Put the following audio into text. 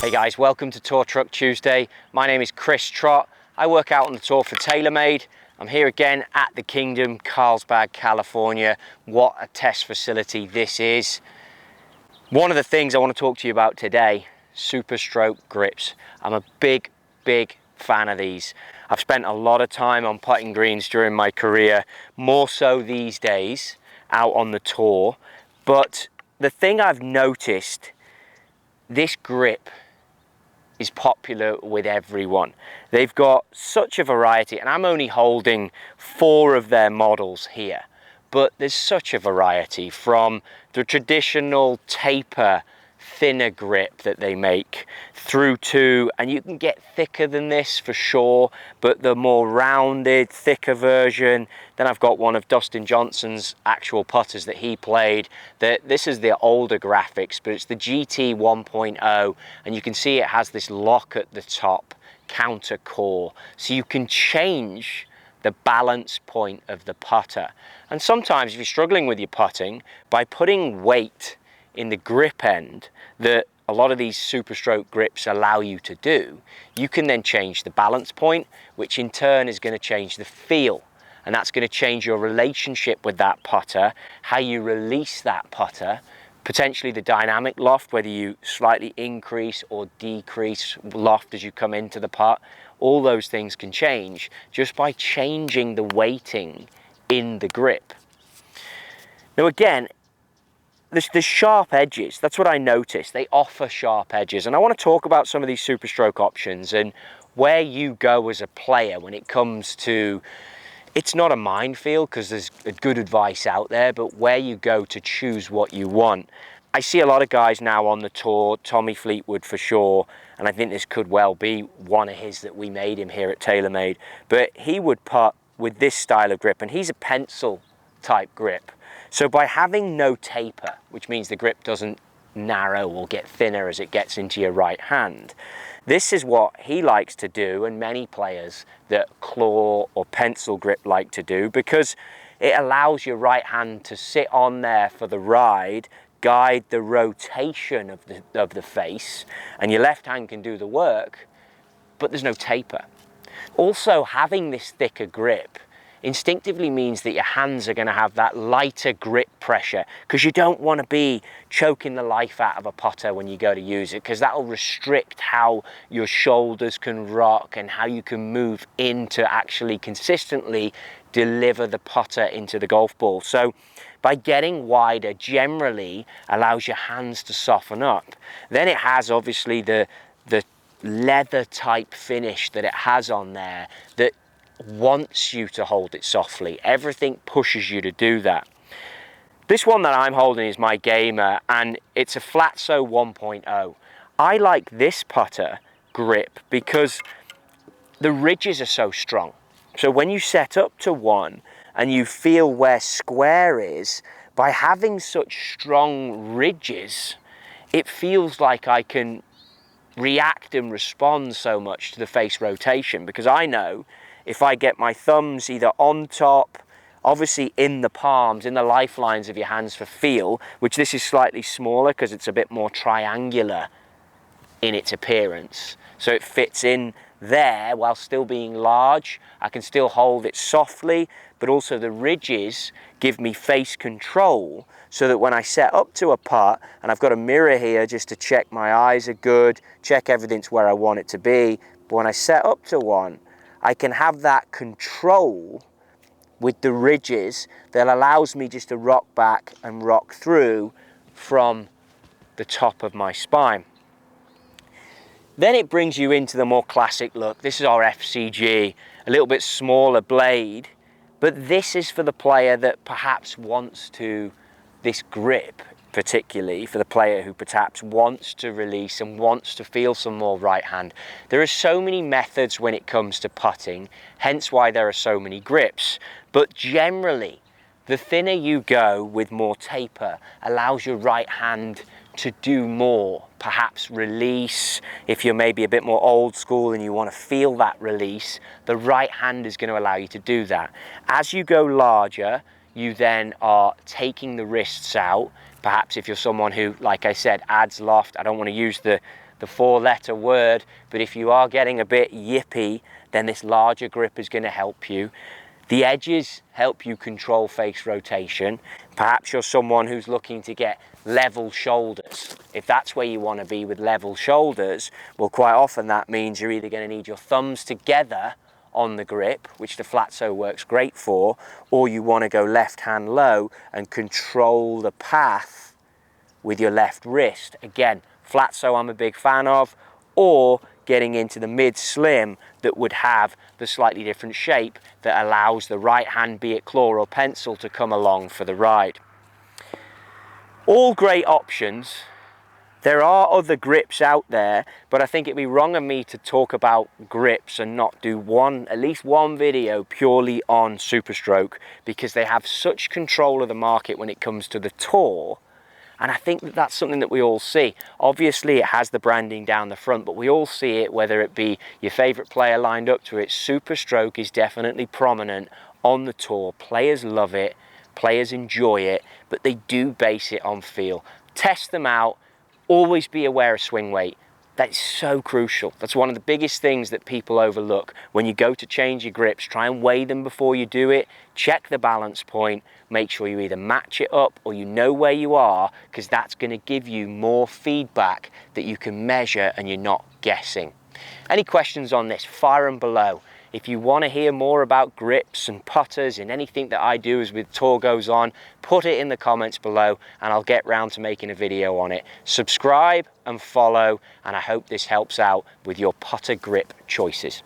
Hey guys, welcome to Tour Truck Tuesday. My name is Chris Trott. I work out on the tour for TaylorMade. I'm here again at the Kingdom, Carlsbad, California. What a test facility this is. One of the things I want to talk to you about today, SuperStroke grips. I'm a big fan of these. I've spent a lot of time on putting greens during my career, more so these days out on the tour. But the thing I've noticed, this grip is popular with everyone. They've got such a variety, and I'm only holding 4 of their models here, but there's such a variety from the traditional taper thinner grip that they make through to, and you can get thicker than this for sure, but the more rounded, thicker version. Then I've got one of Dustin Johnson's actual putters that he played. This is the older graphics, but it's the GT 1.0, and you can see it has this lock at the top, counter core, so you can change the balance point of the putter. And sometimes if you're struggling with your putting, by putting weight in the grip end that a lot of these SuperStroke grips allow you to do, you can then change the balance point, which in turn is going to change the feel, and that's going to change your relationship with that putter, how you release that putter, potentially the dynamic loft, whether you slightly increase or decrease loft as you come into the putt. All those things can change just by changing the weighting in the grip. Now again, there's sharp edges. That's what I noticed. They offer sharp edges. And I want to talk about some of these SuperStroke options and where you go as a player when it comes to, it's not a minefield because there's good advice out there, but where you go to choose what you want. I see a lot of guys now on the tour, Tommy Fleetwood for sure, and I think this could well be one of his that we made him here at TaylorMade, but he would putt with this style of grip, and he's a pencil type grip. So by having no taper, which means the grip doesn't narrow or get thinner as it gets into your right hand, this is what he likes to do, and many players that claw or pencil grip like to do, because it allows your right hand to sit on there for the ride, guide the rotation of the face, and your left hand can do the work, but there's no taper. Also, having this thicker grip instinctively means that your hands are going to have that lighter grip pressure, because you don't want to be choking the life out of a putter when you go to use it, because that will restrict how your shoulders can rock and how you can move in to actually consistently deliver the putter into the golf ball. So by getting wider generally allows your hands to soften up. Then it has obviously the leather type finish that it has on there that wants you to hold it softly. Everything pushes you to do that. This one that I'm holding is my Gamer, and it's a Flatso 1.0. I like this putter grip because the ridges are so strong. So when you set up to one and you feel where square is, by having such strong ridges, it feels like I can react and respond so much to the face rotation, because I know if I get my thumbs either on top, obviously in the palms, in the lifelines of your hands for feel, which this is slightly smaller because it's a bit more triangular in its appearance. So it fits in there while still being large. I can still hold it softly, but also the ridges give me face control, so that when I set up to a putt, and I've got a mirror here just to check my eyes are good, check everything's where I want it to be, but when I set up to one, I can have that control with the ridges that allows me just to rock back and rock through from the top of my spine. Then it brings you into the more classic look. This is our FCG, a little bit smaller blade, but this is for the player that perhaps wants to, this grip particularly for the player who perhaps wants to release and wants to feel some more right hand. There are so many methods when it comes to putting, hence why there are so many grips. But generally, the thinner you go with more taper allows your right hand to do more, perhaps release. If you're maybe a bit more old school and you want to feel that release, the right hand is going to allow you to do that. As you go larger, you then are taking the wrists out. Perhaps if you're someone who, like I said, adds loft, I don't want to use the the 4-letter word, but if you are getting a bit yippy, then this larger grip is going to help you. The edges help you control face rotation. Perhaps you're someone who's looking to get level shoulders. If that's where you want to be with level shoulders, well, quite often that means you're either going to need your thumbs together on the grip, which the Flatso works great for, or you want to go left hand low and control the path with your left wrist. Again, Flatso I'm a big fan of, or getting into the mid slim that would have the slightly different shape that allows the right hand, be it claw or pencil, to come along for the ride. All great options. There are other grips out there, but I think it'd be wrong of me to talk about grips and not do at least one video purely on SuperStroke, because they have such control of the market when it comes to the tour. And I think that that's something that we all see. Obviously, it has the branding down the front, but we all see it, whether it be your favorite player lined up to it. SuperStroke is definitely prominent on the tour. Players love it, players enjoy it, but they do base it on feel. Test them out. Always be aware of swing weight. That's so crucial. That's one of the biggest things that people overlook. When you go to change your grips, try and weigh them before you do it. Check the balance point. Make sure you either match it up or you know where you are, because that's going to give you more feedback that you can measure and you're not guessing. Any questions on this, fire them below. If you want to hear more about grips and putters and anything that I do as with tour goes on, put it in the comments below and I'll get round to making a video on it. Subscribe and follow, and I hope this helps out with your putter grip choices.